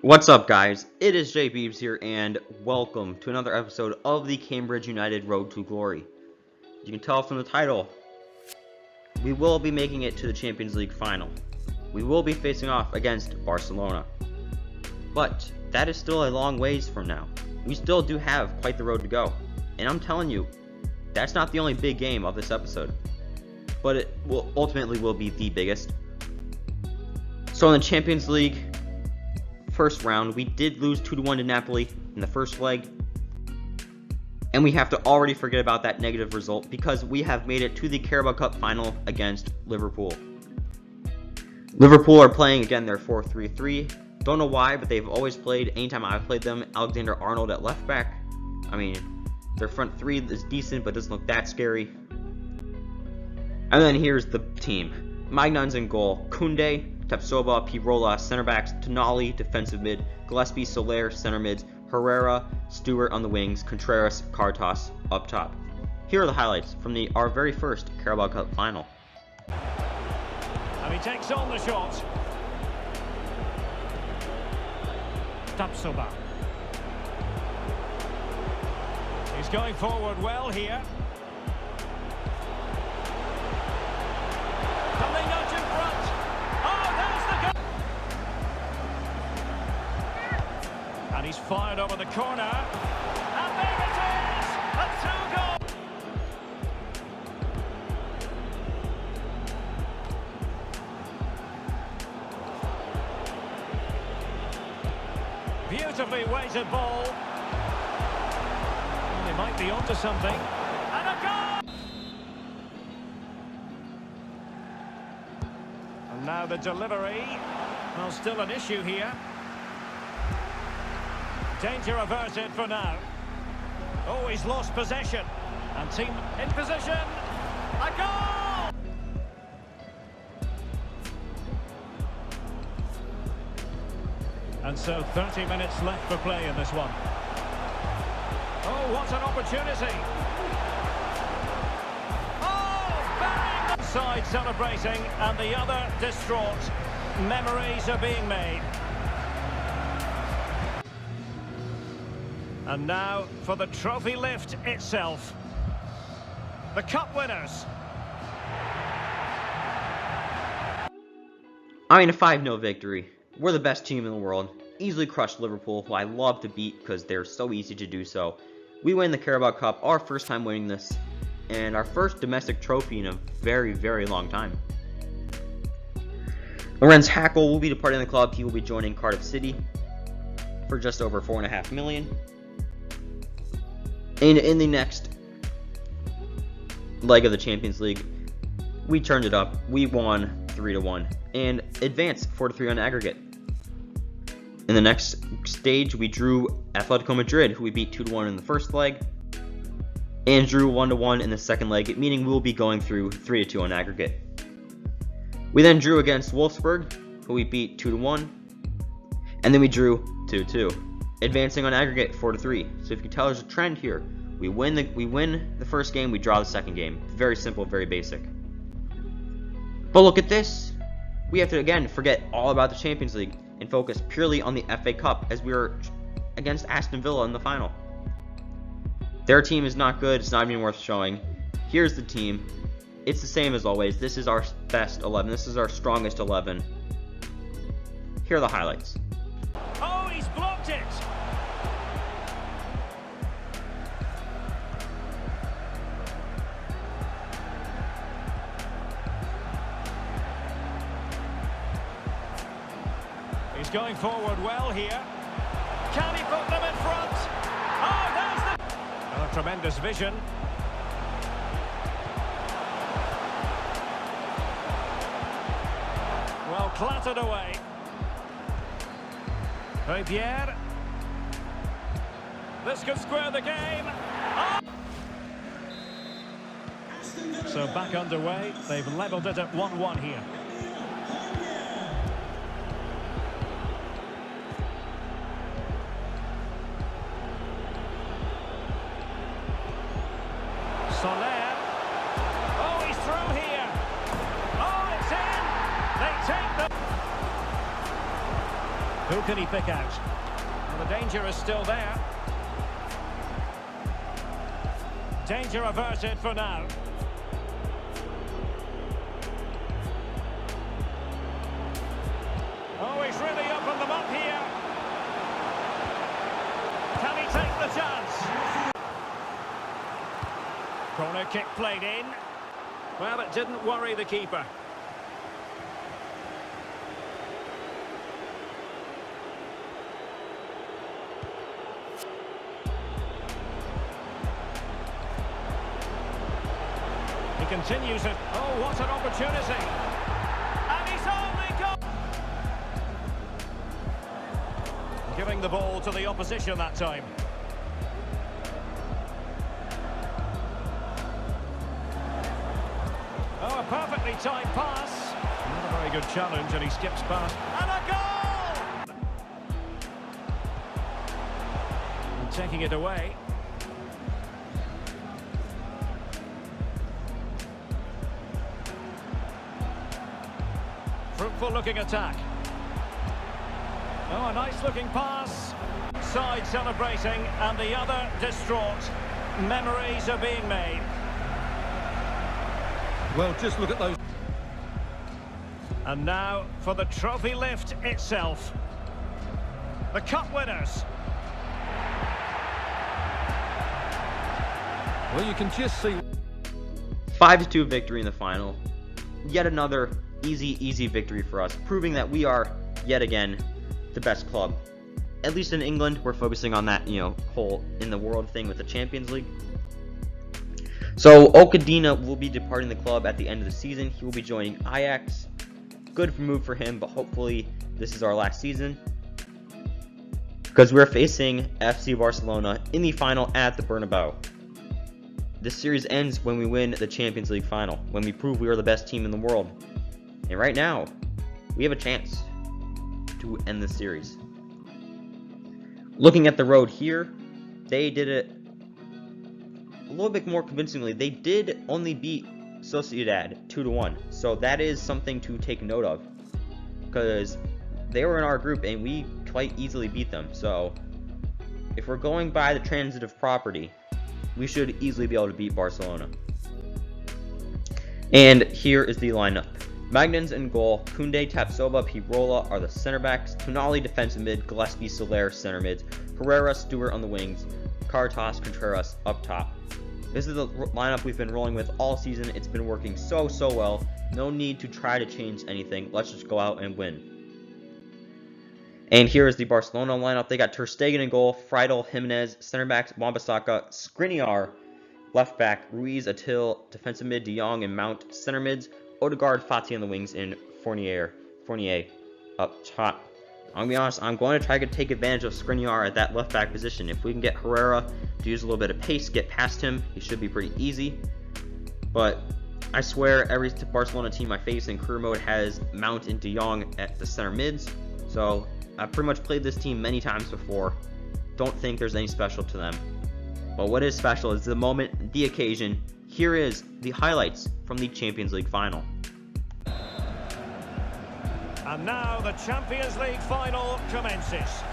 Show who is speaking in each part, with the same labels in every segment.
Speaker 1: What's up, guys? It is Jay Beebs here, and welcome to another episode of the Cambridge United Road to Glory. You can tell from the title, we will be making it to the Champions League final. We will be facing off against Barcelona. But that is still a long ways from now. We still do have quite the road to go. And I'm telling you, that's not the only big game of this episode. But it will ultimately be the biggest. So in the Champions League first round, we did lose 2-1 to Napoli in the first leg, and we have to already forget about that negative result because we have made it to the Carabao Cup final against Liverpool. Liverpool are playing again their 4-3-3. Don't know why, but they've always played, anytime I've played them, Alexander-Arnold at left back. I mean, their front three is decent, but doesn't look that scary. And then here's the team. Magnan's in goal. Koundé, Tapsoba, Pirola, center backs, Tonali, defensive mid, Gillespie, Soler, center mids, Herrera, Stewart on the wings, Contreras, Cartas up top. Here are the highlights from our very first Carabao Cup final.
Speaker 2: And he takes on the shot. Tapsoba. He's going forward well here. Can they nudge in front? Oh, there's the goal! And he's fired over the corner. And there it is! A 2-goal! Beautifully weighted ball. Well, they might be onto something. And a goal! And now the delivery. Well, still an issue here. Danger averted for now. Oh, he's lost possession. And team in position. A goal! And so 30 minutes left for play in this one. Oh, what an opportunity. Oh, bang! One side celebrating and the other distraught. Memories are being made. And now for the trophy lift itself. The cup winners.
Speaker 1: I mean, a 5-0 victory. We're the best team in the world. Easily crushed Liverpool, who I love to beat because they're so easy to do so. We win the Carabao Cup, our first time winning this, and our first domestic trophy in a very, very long time. Lorenz Hackle will be departing the club. He will be joining Cardiff City for just over $4.5 million. And in the next leg of the Champions League, we turned it up. We won 3-1 and advanced 4-3 on aggregate. In the next stage, we drew Atletico Madrid, who we beat 2-1 in the first leg, and drew 1-1 in the second leg, meaning we will be going through 3-2 on aggregate. We then drew against Wolfsburg, who we beat 2-1, and then we drew 2-2. Advancing on aggregate 4-3. So if you can tell, there's a trend here. We win the first game, we draw the second game. Very simple, very basic. But look at this. We have to again forget all about the Champions League and focus purely on the FA Cup as we are against Aston Villa in the final. Their team is not good, it's not even worth showing. Here's the team. It's the same as always. This is our best 11. This is our strongest 11. Here are the highlights.
Speaker 2: Oh, he's blocked it. He's going forward well here. Can he put them in front? Oh, there's the... Oh, tremendous vision. Well, clattered away. Pierre. This could square the game. Oh! So back underway. They've levelled it at 1-1 here. Soler. Oh, he's through here. Oh, it's in. They take the... Who can he pick out? Well, the danger is still there. Danger averted for now. Oh, he's really opened them up here. Can he take the chance? Corner kick played in. Well, it didn't worry the keeper. He continues it. Oh, what an opportunity. And he's only got... Giving the ball to the opposition that time. Oh, a perfectly timed pass. Not a very good challenge, and he skips past. And a goal! And taking it away. Fruitful looking attack. Oh, a nice looking pass. Side celebrating and the other distraught. Memories are being made.
Speaker 3: Well, just look at those.
Speaker 2: And now for the trophy lift itself. The cup winners.
Speaker 3: Well, you can just see.
Speaker 1: 5-2 victory in the final. Yet another easy victory for us, proving that we are, yet again, the best club. At least in England, we're focusing on that, whole in the world thing with the Champions League. So, Okadina will be departing the club at the end of the season. He will be joining Ajax. Good move for him, but hopefully this is our last season. Because we're facing FC Barcelona in the final at the Bernabeu. This series ends when we win the Champions League final, when we prove we are the best team in the world. And right now, we have a chance to end this series. Looking at the road here, they did it a little bit more convincingly. They did only beat Sociedad 2-1, so that is something to take note of, because they were in our group and we quite easily beat them. So if we're going by the transitive property, we should easily be able to beat Barcelona. And here is the lineup. Magnans in goal, Koundé, Tapsoba, Pirola are the center backs, Tonali defensive mid, Gillespie, Soler center mids, Herrera, Stewart on the wings, Caritas, Contreras up top. This is the lineup we've been rolling with all season. It's been working so well. No need to try to change anything. Let's just go out and win. And here is the Barcelona lineup. They got Ter Stegen in goal, Friedel, Jimenez, center backs, Wan-Bissaka, Skriniar, left back, Ruiz, Atil, defensive mid, De Jong and Mount, center mids, Odegaard, Fati on the wings, and Fournier up top. I'm gonna be honest, I'm going to try to take advantage of Skriniar at that left back position. If we can get Herrera to use a little bit of pace, get past him, he should be pretty easy. But I swear every Barcelona team I face in career mode has Mount and De Jong at the center mids. So I've pretty much played this team many times before. Don't think there's any special to them. But what is special is the moment, the occasion. Here is the highlights from the Champions League final.
Speaker 2: And now the Champions League final commences.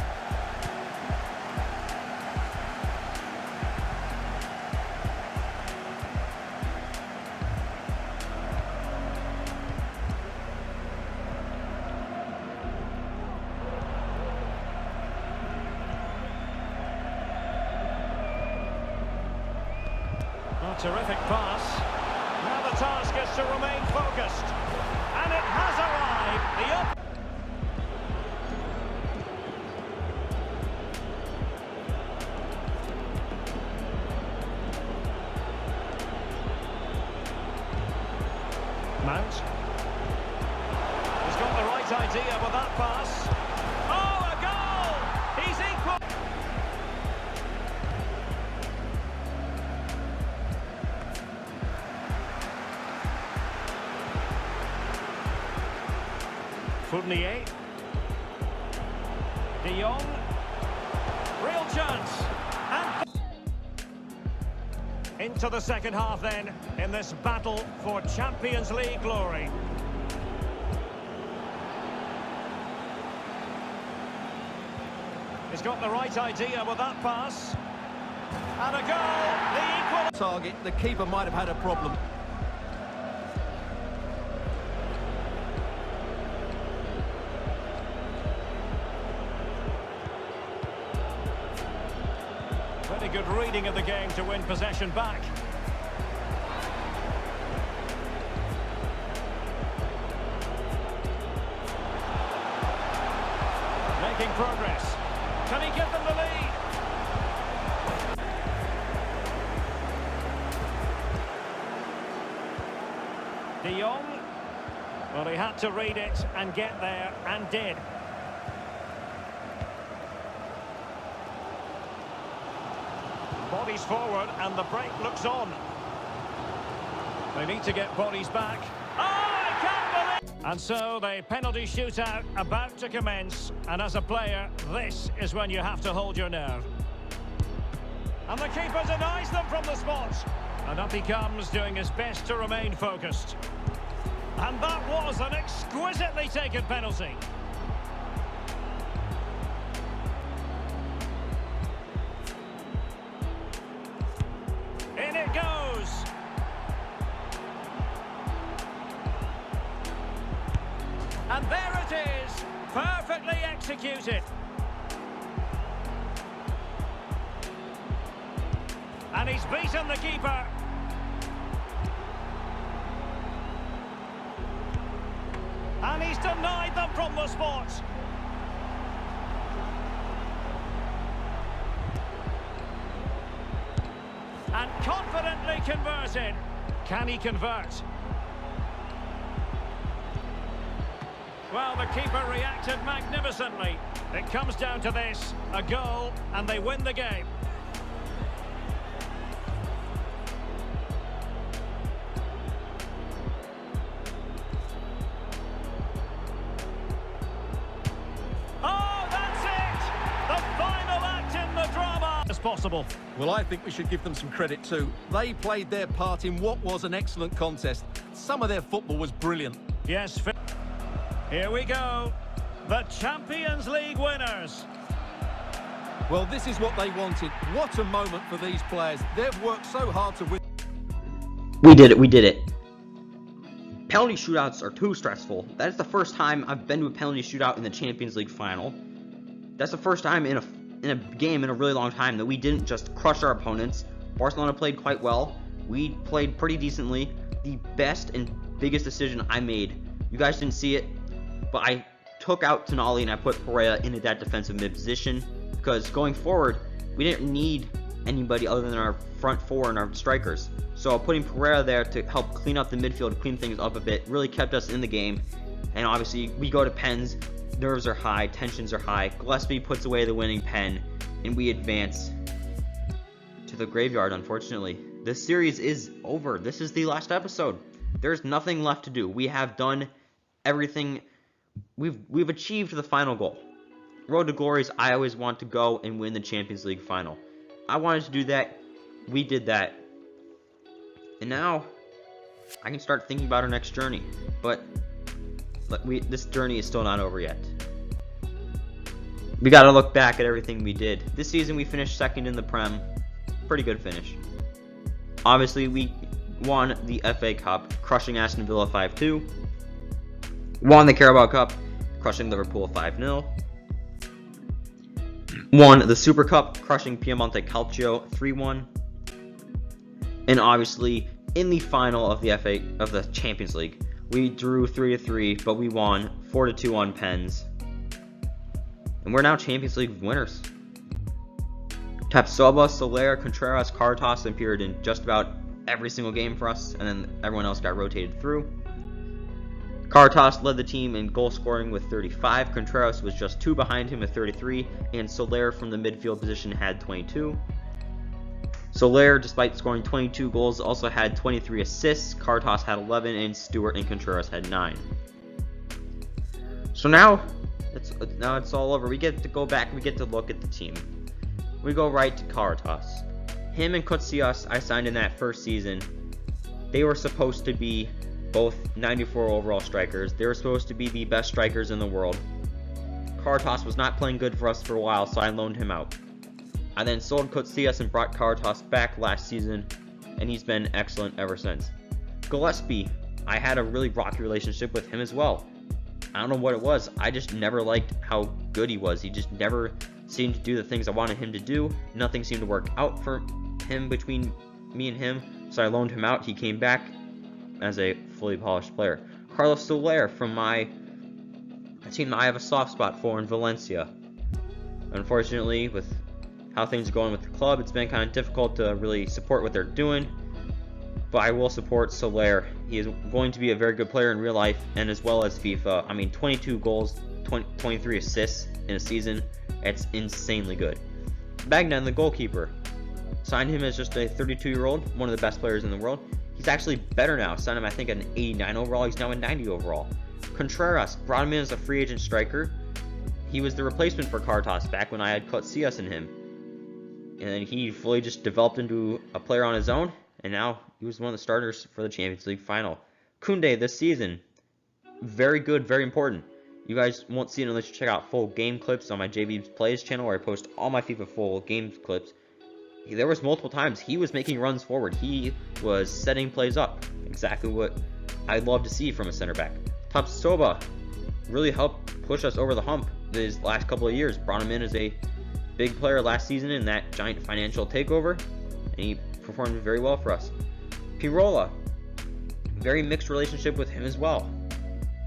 Speaker 2: A terrific pass. Now the task is to remain focused. And it has arrived. Mount. He's got the right idea with that pass. Oh, a goal! He's equal. Fournier. De Jong. Real chance. And into the second half then, in this battle for Champions League glory. He's got the right idea with that pass. And a goal, the equal
Speaker 3: Target, the keeper might have had a problem.
Speaker 2: Pretty good reading of the game to win possession back. Making progress. Can he give them the lead? De Jong. Well, he had to read it and get there, and did. Bodies forward, and the break looks on. They need to get bodies back. Oh, I can't believe... And so the penalty shootout about to commence. And as a player, this is when you have to hold your nerve. And the keeper denies them from the spot. And up he comes, doing his best to remain focused. And that was an exquisitely taken penalty. In it goes. And there it is, perfectly executed. And he's beaten the keeper. And he's denied them from the spot. And confidently converted. Can he convert? Well, the keeper reacted magnificently. It comes down to this, a goal, and they win the game. Oh, that's it! The final act in the drama! As possible.
Speaker 3: Well, I think we should give them some credit too. They played their part in what was an excellent contest. Some of their football was brilliant.
Speaker 2: Yes, here we go. The Champions League winners.
Speaker 3: Well, this is what they wanted. What a moment for these players. They've worked so hard to win.
Speaker 1: We did it. Penalty shootouts are too stressful. That is the first time I've been to a penalty shootout in the Champions League final. That's the first time in a game in a really long time that we didn't just crush our opponents. Barcelona played quite well. We played pretty decently. The best and biggest decision I made. You guys didn't see it, but I took out Tonali and I put Pereira into that defensive mid position because going forward, we didn't need anybody other than our front four and our strikers. So putting Pereira there to help clean up the midfield, clean things up a bit, really kept us in the game. And obviously, we go to pens, nerves are high, tensions are high. Gillespie puts away the winning pen, and we advance to the graveyard, unfortunately. This series is over. This is the last episode. There's nothing left to do. We have done everything. We've achieved the final goal. Road to glory is I always want to go and win the Champions League final. I wanted to do that. We did that. And now I can start thinking about our next journey. But this journey is still not over yet. We got to look back at everything we did. This season we finished second in the Prem. Pretty good finish. Obviously we won the FA Cup, crushing Aston Villa 5-2. Won the Carabao Cup, crushing Liverpool 5-0. Won the Super Cup, crushing Piemonte Calcio 3-1. And obviously, in the final of the Champions League, we drew 3-3, but we won 4-2 on pens. And we're now Champions League winners. Tapsoba, Soler, Contreras, Caritas appeared in just about every single game for us, and then everyone else got rotated through. Caritas led the team in goal scoring with 35, Contreras was just 2 behind him with 33, and Soler from the midfield position had 22. Soler, despite scoring 22 goals, also had 23 assists, Caritas had 11, and Stewart and Contreras had 9. So now it's all over. We get to go back, we get to look at the team. We go right to Caritas. Him and Koutsias, I signed in that first season. They were supposed to be both 94 overall strikers. They were supposed to be the best strikers in the world. Caritas was not playing good for us for a while, so I loaned him out. I then sold Koutsias and brought Caritas back last season, and he's been excellent ever since. Gillespie, I had a really rocky relationship with him as well. I don't know what it was. I just never liked how good he was. He just never seemed to do the things I wanted him to do. Nothing seemed to work out for him between me and him, so I loaned him out. He came back as a fully polished player. Carlos Soler from a team that I have a soft spot for in Valencia. Unfortunately, with how things are going with the club, it's been kind of difficult to really support what they're doing, but I will support Soler. He is going to be a very good player in real life and as well as FIFA. I mean, 22 goals, 23 assists in a season. It's insanely good. Bagnan, the goalkeeper, signed him as just a 32-year-old, one of the best players in the world. He's actually better now. Signed him, I think, at an 89 overall. He's now a 90 overall. Contreras, brought him in as a free agent striker. He was the replacement for Caritas back when I had Koutsias in him. And then he fully just developed into a player on his own, and now he was one of the starters for the Champions League final. Koundé this season, very good, very important. You guys won't see it unless you check out full game clips on my JB Plays channel, where I post all my FIFA full game clips. There was multiple times he was making runs forward. He was setting plays up. Exactly what I'd love to see from a center back. Tapsoba really helped push us over the hump these last couple of years. Brought him in as a big player last season in that giant financial takeover, and he performed very well for us. Pirola, very mixed relationship with him as well.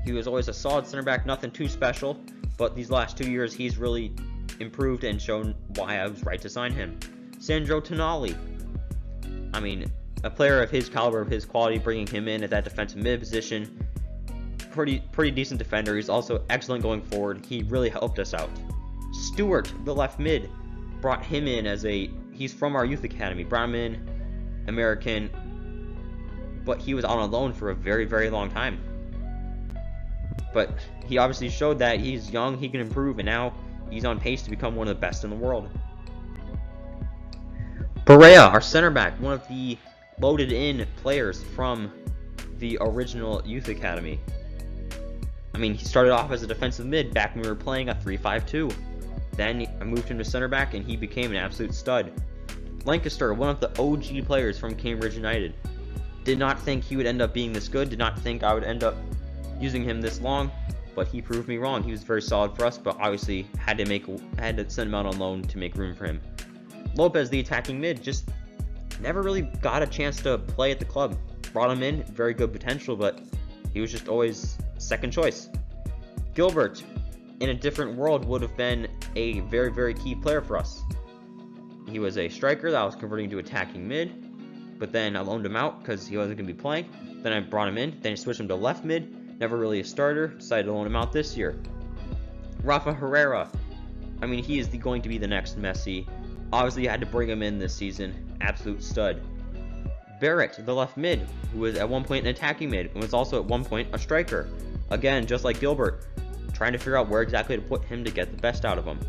Speaker 1: He was always a solid center back, nothing too special, but these last 2 years he's really improved and shown why I was right to sign him. Sandro Tonali, I mean, a player of his caliber, of his quality, bringing him in at that defensive mid position, pretty decent defender. He's also excellent going forward. He really helped us out. Stewart, the left mid, brought him in as he's from our youth academy. Brought him in, American, but he was on a loan for a very, very long time. But he obviously showed that he's young, he can improve, and now he's on pace to become one of the best in the world. Perea, our center back, one of the loaded in players from the original youth academy. I mean, he started off as a defensive mid back when we were playing a 3-5-2. Then I moved him to center back and he became an absolute stud. Lancaster, one of the OG players from Cambridge United. Did not think he would end up being this good, did not think I would end up using him this long, but he proved me wrong. He was very solid for us, but obviously had to send him out on loan to make room for him. Lopez, the attacking mid, just never really got a chance to play at the club. Brought him in, very good potential, but he was just always second choice. Gilbert, in a different world, would have been a very, very key player for us. He was a striker that I was converting to attacking mid, but then I loaned him out because he wasn't going to be playing. Then I brought him in, then I switched him to left mid, never really a starter, decided to loan him out this year. Rafa Herrera, I mean, he is going to be the next Messi. Obviously, you had to bring him in this season, absolute stud. Barrett, the left mid, who was at one point an attacking mid, and was also at one point a striker. Again, just like Gilbert, trying to figure out where exactly to put him to get the best out of him.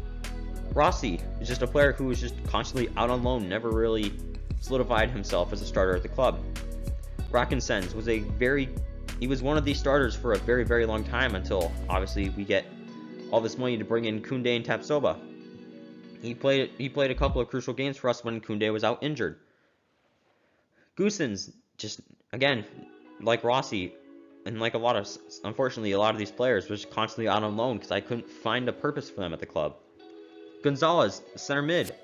Speaker 1: Rossi is just a player who was just constantly out on loan, never really solidified himself as a starter at the club. Rakinsens was he was one of these starters for a very, very long time until, obviously, we get all this money to bring in Koundé and Tapsoba. He played a couple of crucial games for us when Koundé was out injured. Goossens, just, again, like Rossi, and like unfortunately, a lot of these players was constantly out on loan because I couldn't find a purpose for them at the club. Gonzalez, center mid,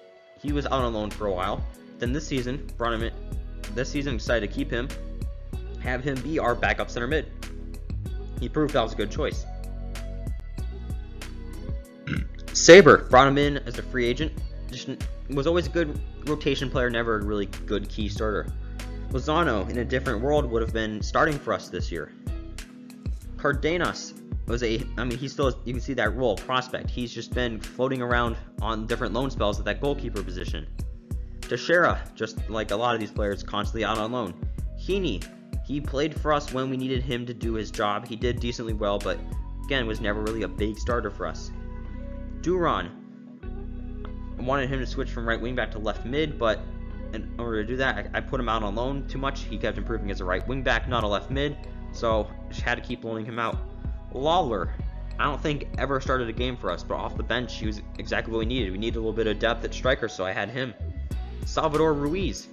Speaker 1: he was out on loan for a while. Then this season, brought him in. This season, decided to keep him, have him be our backup center mid. He proved that was a good choice. Saber, brought him in as a free agent. Just was always a good rotation player, never a really good key starter. Lozano, in a different world, would have been starting for us this year. Cardenas was he still is, you can see that role, prospect. He's just been floating around on different loan spells at that goalkeeper position. Teixeira, just like a lot of these players, constantly out on loan. Heaney, he played for us when we needed him to do his job. He did decently well, but again, was never really a big starter for us. Duran, I wanted him to switch from right wing back to left mid, but in order to do that, I put him out on loan too much. He kept improving as a right wing back, not a left mid, so just had to keep loaning him out. Lawler, I don't think ever started a game for us, but off the bench, he was exactly what we needed. We needed a little bit of depth at striker, so I had him. Salvador Ruiz.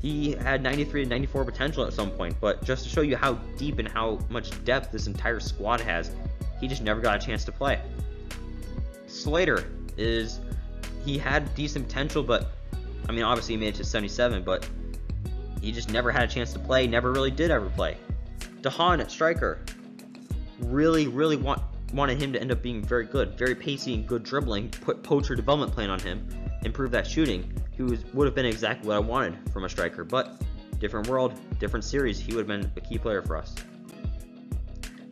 Speaker 1: He had 93 to 94 potential at some point, but just to show you how deep and how much depth this entire squad has, he just never got a chance to play. Slater he had decent potential, but I mean, obviously he made it to 77, but he just never had a chance to play, never really did ever play. Dahan at striker. Really wanted him to end up being very good, very pacey and good dribbling, put poacher development plan on him, improve that shooting. He would have been exactly what I wanted from a striker, but different world, different series, he would have been a key player for us.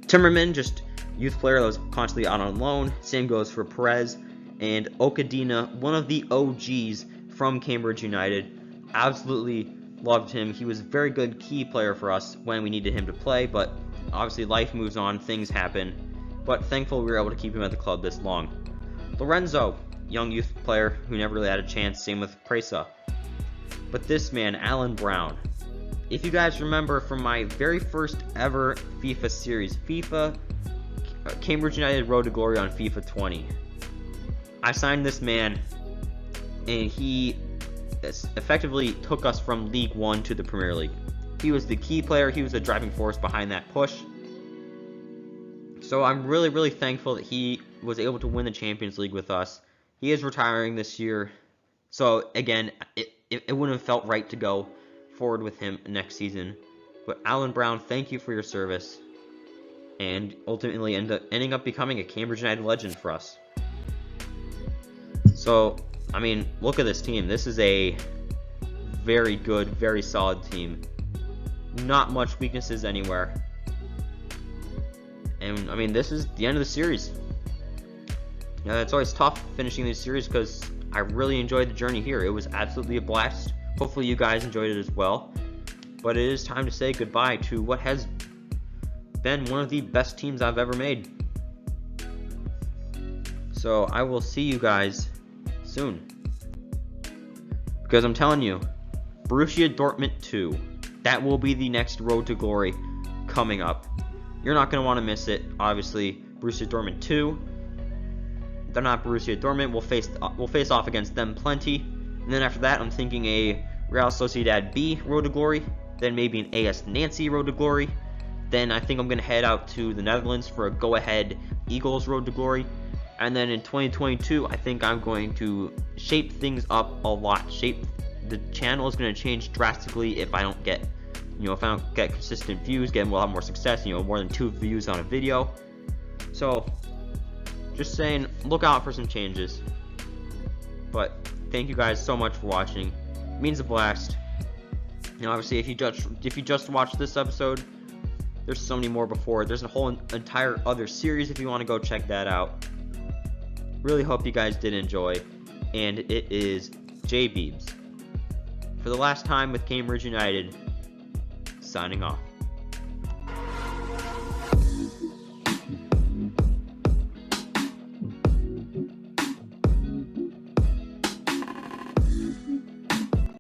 Speaker 1: Timmerman, just youth player that was constantly out on loan. Same goes for Perez. And Okadina, one of the OGs from Cambridge United. Absolutely loved him. He was a very good key player for us when we needed him to play, but obviously life moves on, things happen. But thankful we were able to keep him at the club this long. Lorenzo, young youth player who never really had a chance, same with Presa. But this man, Alan Brown, if you guys remember from my very first ever FIFA series, Cambridge United Road to Glory on FIFA 20, I signed this man, and he effectively took us from League 1 to the Premier League. He was the key player, he was the driving force behind that push. So I'm really thankful that he was able to win the Champions League with us. He is retiring this year, so again, it wouldn't have felt right to go forward with him next season. But Alan Brown, thank you for your service, and ultimately ending up becoming a Cambridge United legend for us. So, I mean, look at this team. This is a very good, very solid team. Not much weaknesses anywhere. And, I mean, this is the end of the series. It's always tough finishing these series because I really enjoyed the journey here. It was absolutely a blast. Hopefully you guys enjoyed it as well. But it is time to say goodbye to what has been one of the best teams I've ever made. So I will see you guys soon. Because I'm telling you, Borussia Dortmund 2, that will be the next Road to Glory coming up. You're not going to want to miss it. Obviously, Borussia Dortmund 2. They're not Borussia Dortmund. We'll face off against them plenty. And then after that, I'm thinking a Real Sociedad B Road to Glory. Then maybe an AS Nancy Road to Glory. Then I think I'm going to head out to the Netherlands for a go-ahead Eagles Road to Glory. And then in 2022, I think I'm going to shape things up a lot. The channel is going to change drastically if I don't get, if I don't get consistent views, get a lot more success, more than 2 views on a video. So, just saying, look out for some changes. But thank you guys so much for watching. It means a blast. Obviously, if you just watched this episode, there's so many more before. There's a whole entire other series if you want to go check that out. Really hope you guys did enjoy. And it is J Beebs, for the last time with Cambridge United, signing off.